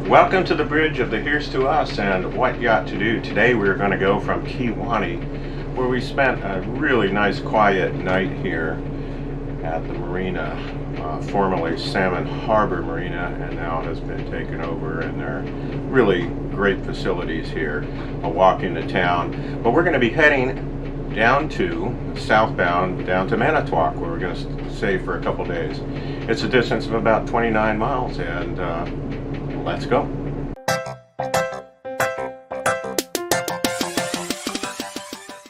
Welcome to the bridge of the Here's to Us and What Yacht to Do. Today we're going to go from Kewaunee, where we spent a really nice quiet night here at the Marina, formerly Salmon Harbor Marina, and now has been taken over, and there are really great facilities here. A walk into town, but we're going to be heading down to southbound down to Manitowoc, where we're going to stay for a couple days. It's a distance of about 29 miles, and let's go.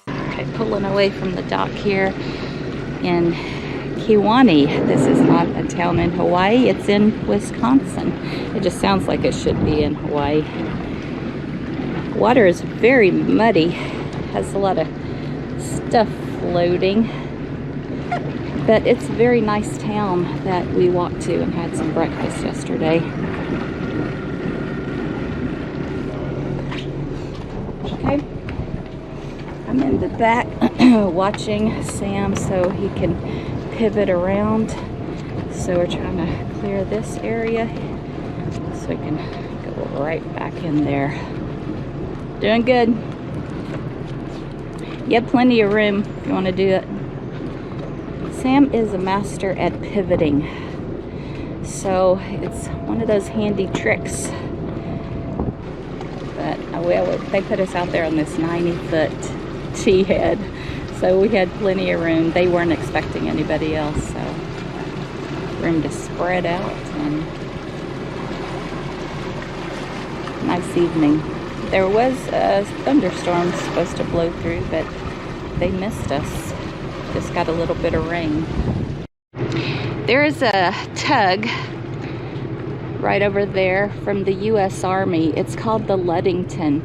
Okay, pulling away from the dock here in Kewaunee. This is not a town in Hawaii, it's in Wisconsin. It just sounds like it should be in Hawaii. Water is very muddy, has a lot of stuff floating, but it's a very nice town that we walked to and had some breakfast yesterday. Okay, I'm in the back watching Sam so he can pivot around. So we're trying to clear this area so we can go right back in there. Doing good. You have plenty of room if you want to do it. Sam is a master at pivoting, so it's one of those handy tricks. But they put us out there on this 90-foot T head, so we had plenty of room. They weren't expecting anybody else, so room to spread out. And nice evening. There was a thunderstorm supposed to blow through, but they missed us. Just got a little bit of rain. There is a tug right over there from the U.S. Army. It's called the Ludington.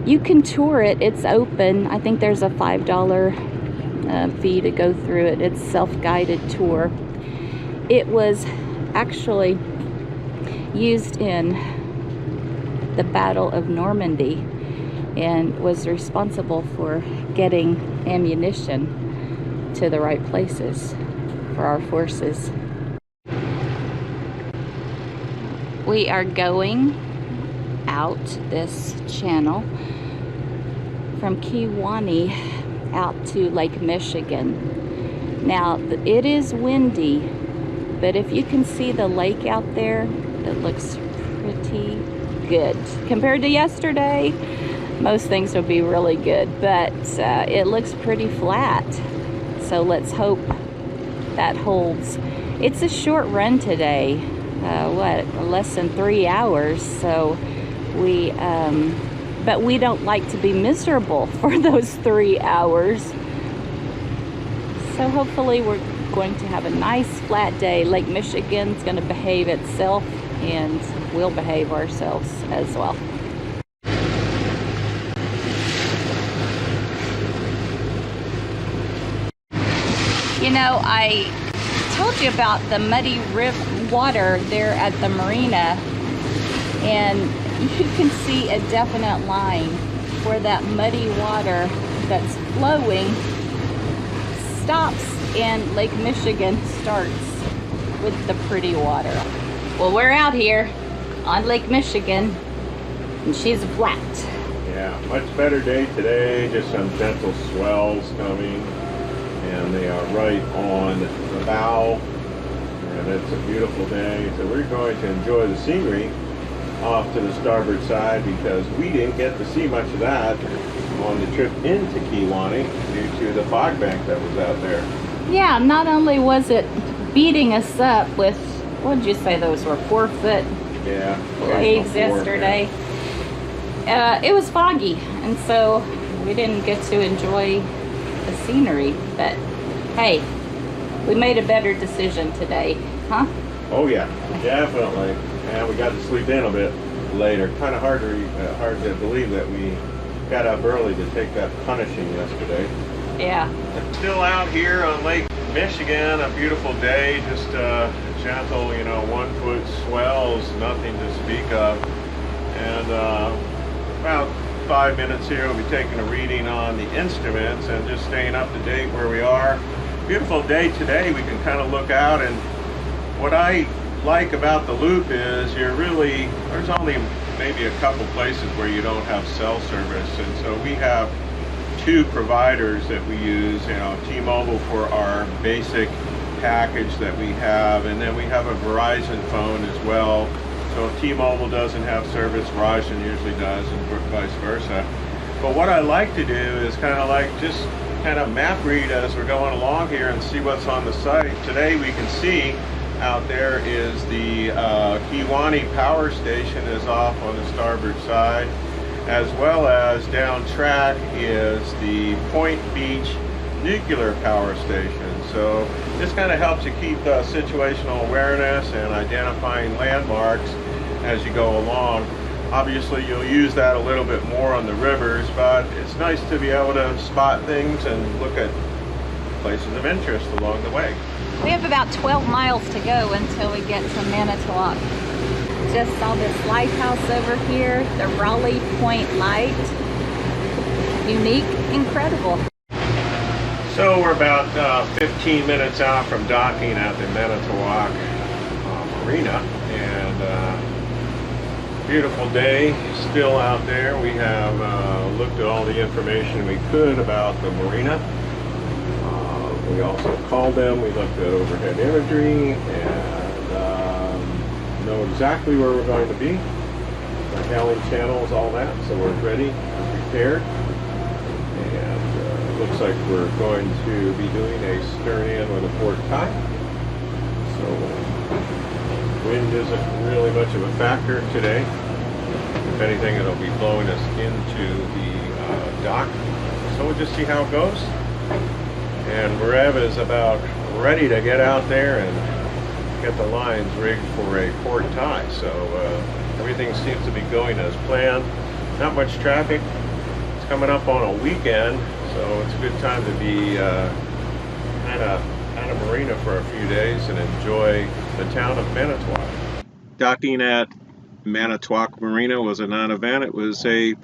You can tour it. It's open. I think there's a $5 fee to go through it. It's self-guided tour. It was actually used in the Battle of Normandy and was responsible for getting ammunition to the right places for our forces. We are going out this channel from Kewaunee out to Lake Michigan. Now, it is windy, but if you can see the lake out there, it looks pretty good. Compared to yesterday, most things will be really good, but it looks pretty flat. So let's hope that holds. It's a short run today. Less than 3 hours, so but we don't like to be miserable for those 3 hours. So hopefully we're going to have a nice flat day. Lake Michigan's going to behave itself, and we'll behave ourselves as well. You know, I told you about the muddy water there at the Marina, and you can see a definite line where that muddy water that's flowing stops and Lake Michigan starts with the pretty water. Well, we're out here on Lake Michigan, and she's flat. Yeah, much better day today. Just some gentle swells coming, and they are right on the bow, and it's a beautiful day. So we're going to enjoy the scenery off to the starboard side, because we didn't get to see much of that on the trip into Kewaunee due to the fog bank that was out there. Yeah, not only was it beating us up with, what did you say those were, 4-foot waves yesterday. Yeah. It was foggy, and so we didn't get to enjoy the scenery, but hey, we made a better decision today, huh? Oh yeah, definitely. And we got to sleep in a bit later. Kind of hard to believe that we got up early to take that punishing yesterday. Yeah. Still out here on Lake Michigan, a beautiful day, just gentle, 1-foot swells, nothing to speak of. And about 5 minutes here, we'll be taking a reading on the instruments and just staying up to date where we are. Beautiful day today. We can kind of look out, and what I like about the loop is there's only maybe a couple places where you don't have cell service, and so we have two providers that we use, T-Mobile for our basic package that we have, and then we have a Verizon phone as well. So if T-Mobile doesn't have service, Verizon usually does, and vice versa. But what I like to do is just map read as we're going along here and see what's on the site. Today we can see out there is the Kewaunee power station is off on the starboard side, as well as down track is the Point Beach nuclear power station. So this kind of helps you keep situational awareness and identifying landmarks as you go along. Obviously you'll use that a little bit more on the rivers, but it's nice to be able to spot things and look at places of interest along the way. We have about 12 miles to go until we get to Manitowoc. Just saw this lighthouse over here, the Raleigh Point Light. Unique, incredible. So we're about 15 minutes out from docking at the Manitowoc Marina, and beautiful day still out there. We have looked at all the information we could about the marina. We also called them, we looked at overhead imagery, and know exactly where we're going to be. The hailing channels, all that, so we're ready and prepared. And looks like we're going to be doing a stern in with a port tie. So wind isn't really much of a factor today. If anything, it'll be blowing us into the dock. So we'll just see how it goes. And Rev is about ready to get out there and get the lines rigged for a port tie. So everything seems to be going as planned. Not much traffic. It's coming up on a weekend, so it's a good time to be at a marina for a few days and enjoy the town of Manitowoc. Docking at Manitowoc Marina was a non-event. It was a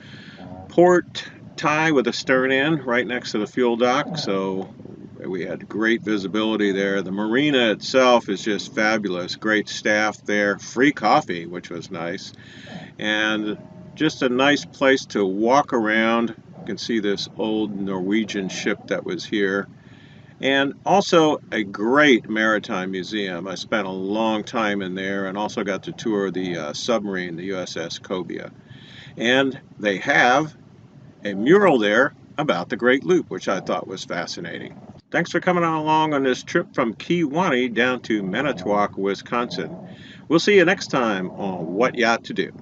port tie with a stern in right next to the fuel dock, so we had great visibility there. The marina itself is just fabulous. Great staff there, free coffee, which was nice, and just a nice place to walk around. You can see this old Norwegian ship that was here, and also a great maritime museum. I spent a long time in there and also got to tour the submarine, the USS Cobia. And they have a mural there about the Great Loop, which I thought was fascinating. Thanks for coming along on this trip from Kewaunee down to Manitowoc, Wisconsin. We'll see you next time on What Yacht to Do.